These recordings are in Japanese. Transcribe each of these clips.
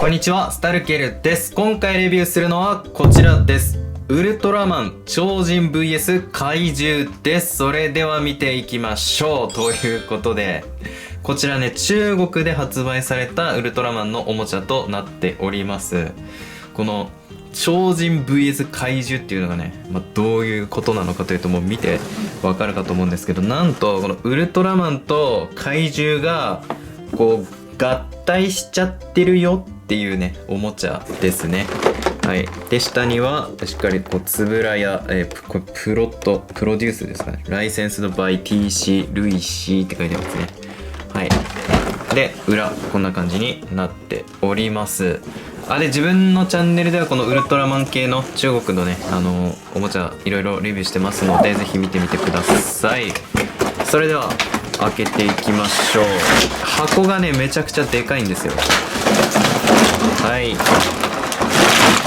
こんにちは、スタルケルです。今回レビューするのはこちらです。ウルトラマン超人 VS 怪獣です。それでは見ていきましょう。ということで、こちらね、中国で発売されたウルトラマンのおもちゃとなっております。この超人 VS 怪獣っていうのがね、どういうことなのかというと、もう見てわかるかと思うんですけど、なんとこのウルトラマンと怪獣がこう合体しちゃってるよっていうね、おもちゃですね。はい。で、下にはしっかりこうつぶらや、これプロデュースですかね。ライセンスの場合 TC ルイシーって書いてますね。はい。で、裏こんな感じになっております。で、自分のチャンネルではこのウルトラマン系の中国のね、おもちゃいろいろレビューしてますので、ぜひ見てみてください。それでは開けていきましょう。箱がね、めちゃくちゃでかいんですよ。はい。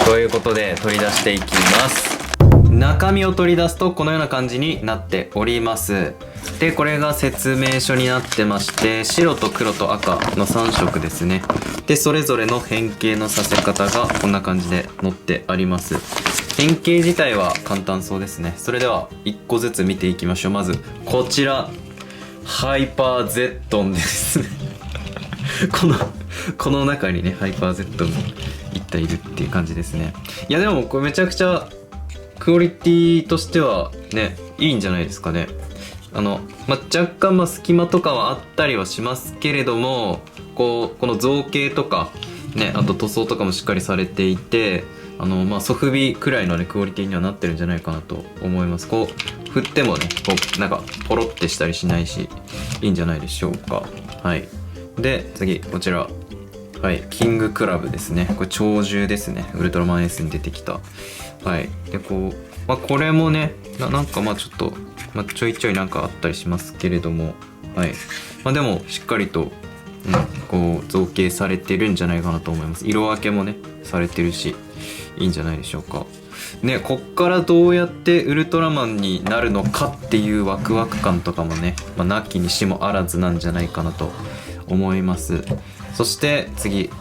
ということで取り出していきます。中身を取り出すとこのような感じになっております。で、これが説明書になってまして、白と黒と赤の3色ですね。で、それぞれの変形のさせ方がこんな感じで載ってあります。変形自体は簡単そうですね。それでは1個ずつ見ていきましょう。まずこちら、ハイパーゼットンですね。この中にね、ハイパーゼットンが1体いるっていう感じですね。いやでもこれめちゃくちゃクオリティとしてはね、いいんじゃないですかね。若干隙間とかはあったりはしますけれども、この造形とかね、あと塗装とかもしっかりされていて、ソフビくらいのねクオリティにはなってるんじゃないかなと思います。こう振ってもね、こうなんかポロってしたりしないし、いいんじゃないでしょうか。はい。で、次こちら、はい、キングクラブですね。これ鳥獣ですね。ウルトラマン S に出てきた。はい。で、こう、これもね、なんかちょっと、ちょいちょいなんかあったりしますけれども、はい。でも、しっかりと、こう、造形されてるんじゃないかなと思います。色分けもね、されてるし、いいんじゃないでしょうか。ね、こっからどうやってウルトラマンになるのかっていうワクワク感とかもね、なきにしもあらずなんじゃないかなと思います。そして次、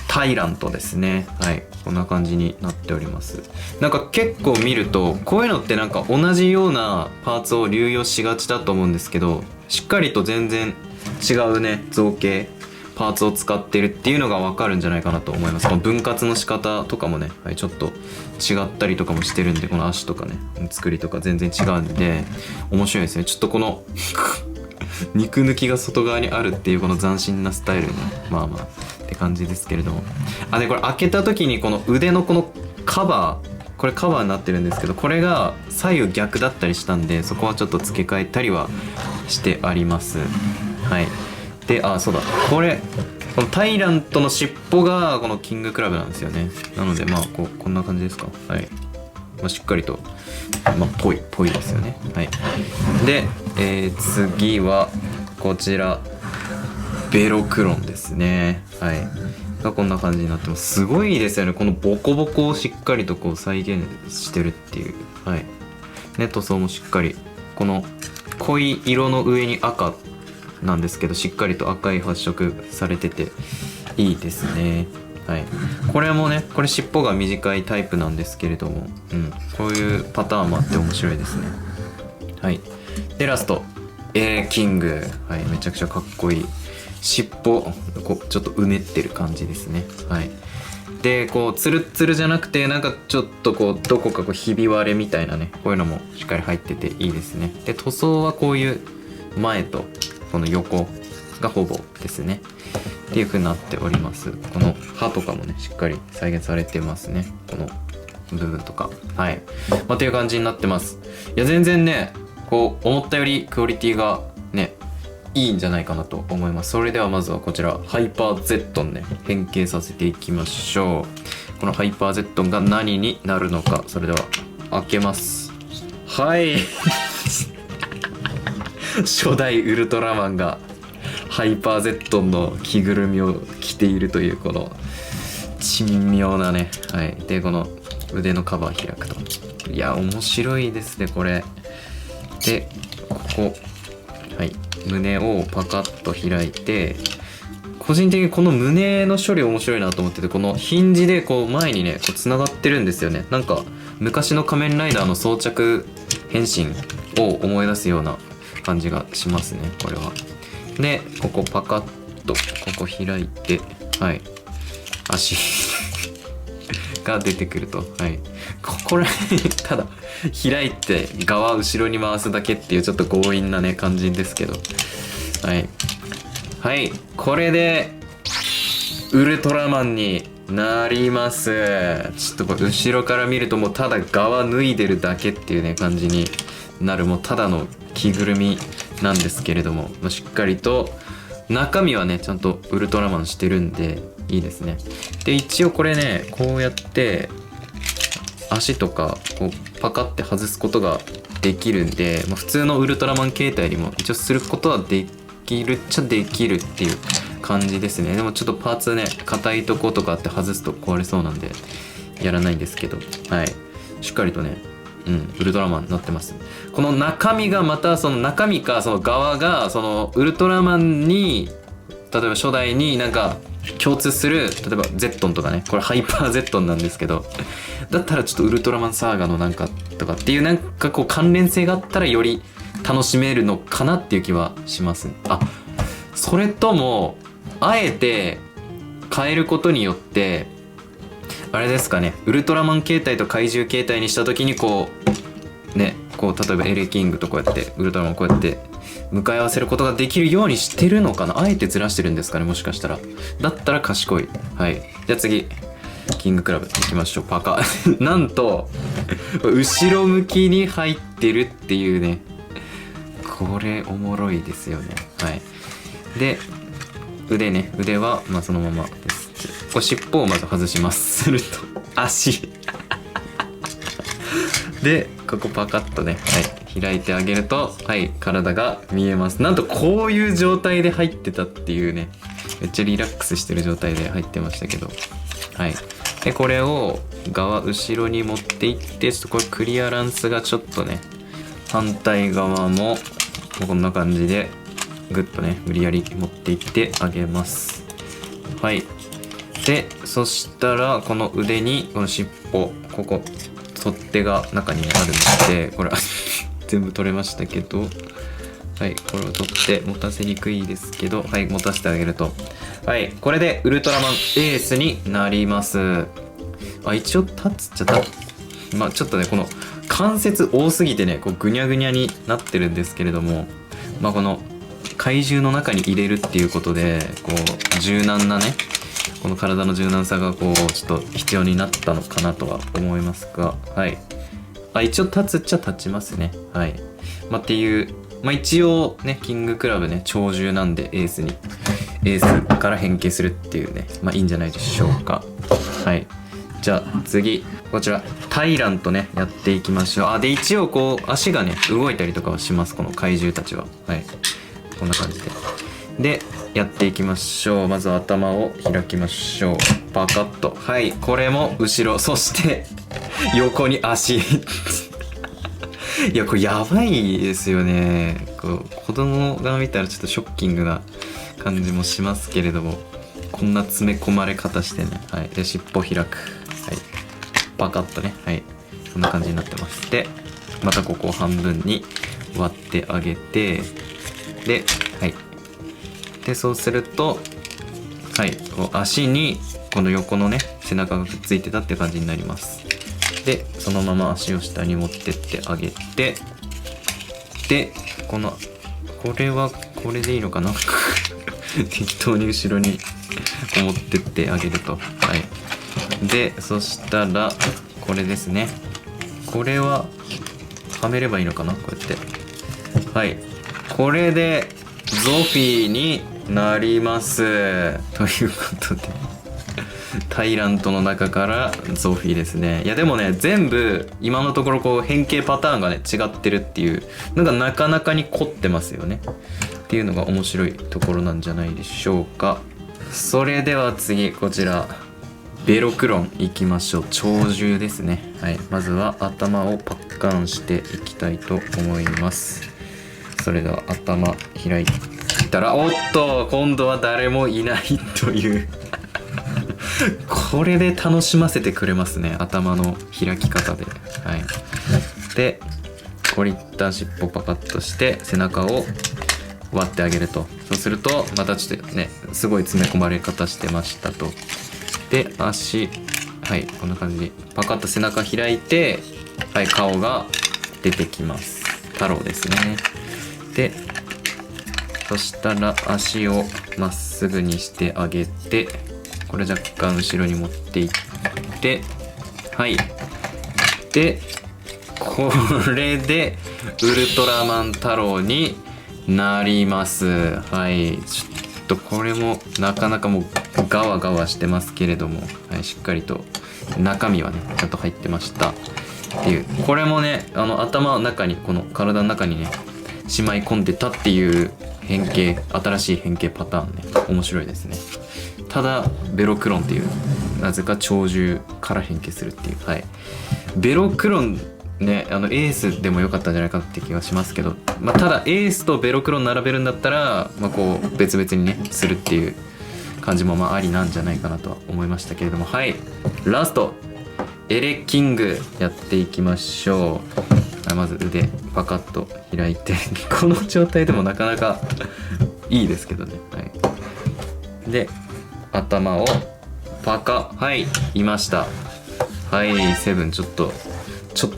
タイラントですね。はい、こんな感じになっております。なんか結構見るとこういうのってなんか同じようなパーツを流用しがちだと思うんですけど、しっかりと全然違うね造形パーツを使ってるっていうのが分かるんじゃないかなと思います。この分割の仕方とかもね、はい、ちょっと違ったりとかもしてるんで、この足とかね作りとか全然違うんで面白いですね。ちょっとこの肉抜きが外側にあるっていうこの斬新なスタイルね、って感じですけれども。で、これ開けた時にこの腕のこのカバー、これカバーになってるんですけど、これが左右逆だったりしたんで、そこはちょっと付け替えたりはしてあります。はい。で、そうだ、このタイラントの尻尾がこのキングクラブなんですよね。なのでこんな感じですか。はい。しっかりとぽいですよね。はい。で、次はこちらベロクロンですね。はい。がこんな感じになってます。すごいですよね。このボコボコをしっかりとこう再現してるっていう。はい。ね、塗装もしっかり、この濃い色の上に赤なんですけど、しっかりと赤い発色されてていいですね。はい。これもね、これ尻尾が短いタイプなんですけれども、こういうパターンもあって面白いですね。はい。で、ラスト、キング。はい。めちゃくちゃかっこいい。尻尾、ちょっとうねってる感じですね。はい。で、こう、ツルッツルじゃなくて、なんかちょっとこう、どこかこう、ひび割れみたいなね、こういうのもしっかり入ってていいですね。で、塗装はこういう前と、この横がほぼですね。っていう風になっております。この歯とかもね、しっかり再現されてますね。この部分とか。はい。っていう感じになってます。いや、全然ね、こう、思ったよりクオリティがね、いいんじゃないかなと思います。それではまずはこちら、ハイパーゼットンね、変形させていきましょう。このハイパーゼットンが何になるのか、それでは開けます。はい。初代ウルトラマンがハイパーゼットンの着ぐるみを着ているというこの珍妙なね。はい。で、この腕のカバー開くと。いや、面白いですね、これ。で、ここ。はい。胸をパカッと開いて、個人的にこの胸の処理面白いなと思ってて、このヒンジでこう前にねこうつながってるんですよね。なんか昔の仮面ライダーの装着変身を思い出すような感じがしますね、これは。でここパカッとここ開いて、はい、足が出てくると、はい、これただ開いて側後ろに回すだけっていうちょっと強引なね感じですけど、はいはい、これでウルトラマンになります。ちょっとこれ後ろから見るともうただ側脱いでるだけっていうね感じになる、もうただの着ぐるみなんですけれども、しっかりと中身はねちゃんとウルトラマンしてるんでいいですね。で一応これねこうやって足とかこうパカって外すことができるんで、普通のウルトラマン形態にも一応することはできるっちゃできるっていう感じですね。でもちょっとパーツね硬いとことかあって外すと壊れそうなんでやらないんですけど、はい、しっかりとねウルトラマンになってます。この中身がまたその中身かその側がそのウルトラマンに例えば初代になんか共通する、例えばゼットンとかね、これハイパーゼットンなんですけど、だったらちょっとウルトラマンサーガのなんかとかっていうなんかこう関連性があったらより楽しめるのかなっていう気はします。あ、それともあえて変えることによってあれですかね、ウルトラマン形態と怪獣形態にした時にこうね、こう例えばエレキングとこうやってウルトラマンこうやって向かい合わせることができるようにしてるのかな、あえてずらしてるんですかね、もしかしたら。だったら賢い。はい、じゃあ次キングクラブいきましょう。パカなんと後ろ向きに入ってるっていうね、これおもろいですよね。はい、で腕ね、腕はまあそのままです。これ尻尾をまず外します。すると足でここパカッとね、はい、開いてあげると、はい、体が見えます。なんとこういう状態で入ってたっていうね、めっちゃリラックスしてる状態で入ってましたけど、はい、でこれを側後ろに持っていって、ちょっとこれクリアランスがちょっとね、反対側もこんな感じでグッとね無理やり持っていってあげます。はい、でそしたらこの腕にこの尻尾、ここ取っ手が中にあるので、これ全部取れましたけど、はい、これを取って持たせにくいですけど、はい、持たせてあげると、はい、これでウルトラマンエースになります。あ、一応立つっちゃ立つ、まあちょっとねこの関節多すぎてねこうぐにゃぐにゃになってるんですけれども、まあこの怪獣の中に入れるっていうことでこう柔軟なね、この体の柔軟さがこうちょっと必要になったのかなとは思いますが、はい、あ、一応立つっちゃ立ちますね。はい、まあっていう、まあ一応ねキングクラブね長獣なんでエースから変形するっていうね、まあいいんじゃないでしょうか。はい、じゃあ次こちらタイラントねやっていきましょう。あ、で一応こう足がね動いたりとかはします、この怪獣たちは。はい、こんな感じでやっていきましょう。まずは頭を開きましょう。パカッと、はい、これも後ろ、そして横に足いやこれやばいですよね。こう子供が見たらちょっとショッキングな感じもしますけれども、こんな詰め込まれ方してね。はい、で尻尾開く、はい、パカッとね、はい、こんな感じになってます。でまたここを半分に割ってあげて、で、はい、でそうすると、はい、こう足にこの横のね背中がくっついてたって感じになります。でそのまま足を下に持ってってあげて、でこれはこれでいいのかな適当に後ろに持ってってあげると、はい、でそしたらこれですね、これははめればいいのかな、こうやって、はい、これでゾフィーになりますということでタイラントの中からゾフィーですね。いやでもね全部今のところこう変形パターンがね違ってるっていうのがなかなかに凝ってますよねっていうのが面白いところなんじゃないでしょうか。それでは次こちらベロクロンいきましょう。鳥獣ですね。はい、まずは頭をパッカンしていきたいと思います。それでは頭開いたら、おっと今度は誰もいないというこれで楽しませてくれますね、頭の開き方で。はい、でこういった尻尾パカッとして背中を割ってあげると、そうするとまたちょっとねすごい詰め込まれ方してましたと。で足、はい、こんな感じでパカッと背中開いて、はい、顔が出てきます。太郎ですね。でそしたら足をまっすぐにしてあげて、これ若干後ろに持っていって、はい、でこれでウルトラマン太郎になります。はい、ちょっとこれもなかなかもうガワガワしてますけれども、はい、しっかりと中身はねちゃんと入ってましたっていう、これもね頭の中に、この体の中にねしまい込んでたっていう変形、新しい変形パターンね、面白いですね。ただベロクロンっていう、なぜか鳥獣から変形するっていう、はい、ベロクロンね、エースでも良かったんじゃないかって気がしますけど、まあ、ただエースとベロクロン並べるんだったら、まあ、こう別々にねするっていう感じもまあありなんじゃないかなとは思いましたけれども、はい、ラストエレキングやっていきましょう。まず腕パカッと開いてこの状態でもなかなかいいですけどね、はい、で頭をパカ、はい、いました。はい、セブンちょっと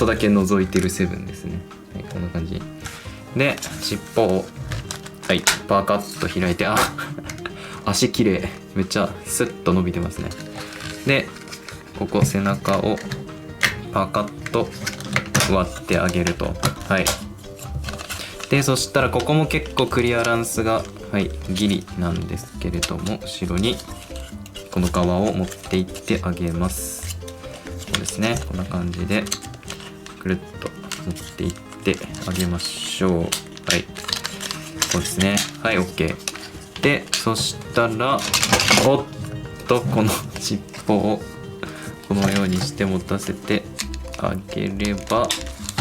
だけ覗いてるセブンですね。はい、こんな感じで尻尾を、はい、パカッと開いて、あ足きれい、めっちゃスッと伸びてますね。でここ背中をパカッと割ってあげると、はい、でそしたらここも結構クリアランスが、はい、ギリなんですけれども、後ろにこの側を持っていってあげます。そうですね、こんな感じでくるっと持っていってあげましょう。はい、そうですね、はい、 OK で、そしたらおっとこの尻尾をこのようにして持たせてあげれば、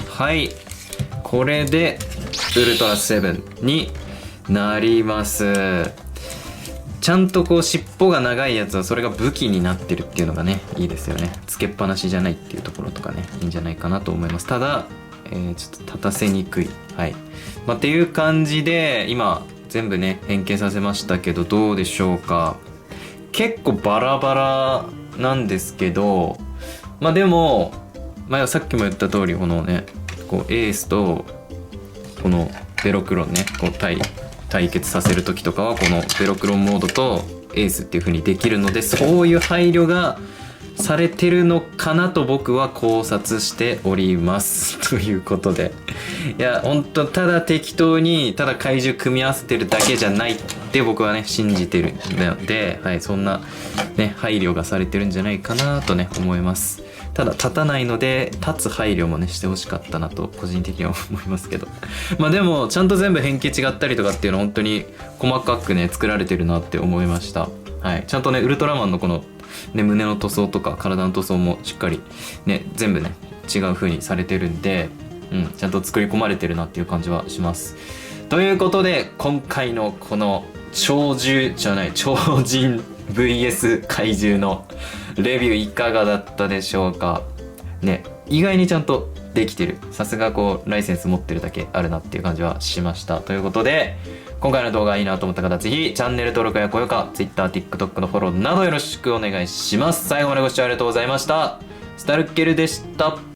はい、これでウルトラセブンになります。ちゃんとこう尻尾が長いやつはそれが武器になってるっていうのがねいいですよね。つけっぱなしじゃないっていうところとかねいいんじゃないかなと思います。ただ、ちょっと立たせにくい、はい、まあ、っていう感じで今全部ね変形させましたけど、どうでしょうか。結構バラバラなんですけど、まあでも、まあ、さっきも言った通りこのねこうエースとこのベロクロンねこう対決させる時とかはこのベロクロンモードとエースっていう風にできるので、そういう配慮がされてるのかなと僕は考察しておりますということで、いやほんとただ適当にただ怪獣組み合わせてるだけじゃないって僕はね信じてるので、はい、そんなね配慮がされてるんじゃないかなとね思います。ただ立たないので立つ配慮もねしてほしかったなと個人的には思いますけどまあでもちゃんと全部変形違ったりとかっていうのは本当に細かくね作られてるなって思いました。はい、ちゃんとねウルトラマンのこのね、胸の塗装とか体の塗装もしっかりね全部ね違う風にされてるんで、ちゃんと作り込まれてるなっていう感じはします。ということで今回のこの超人 VS 怪獣のレビューいかがだったでしょうかね。意外にちゃんとできてる、さすがこうライセンス持ってるだけあるなっていう感じはしました。ということで今回の動画いいなと思った方、ぜひチャンネル登録や高評価、Twitter、TikTok のフォローなどよろしくお願いします。最後までご視聴ありがとうございました。スタルッケルでした。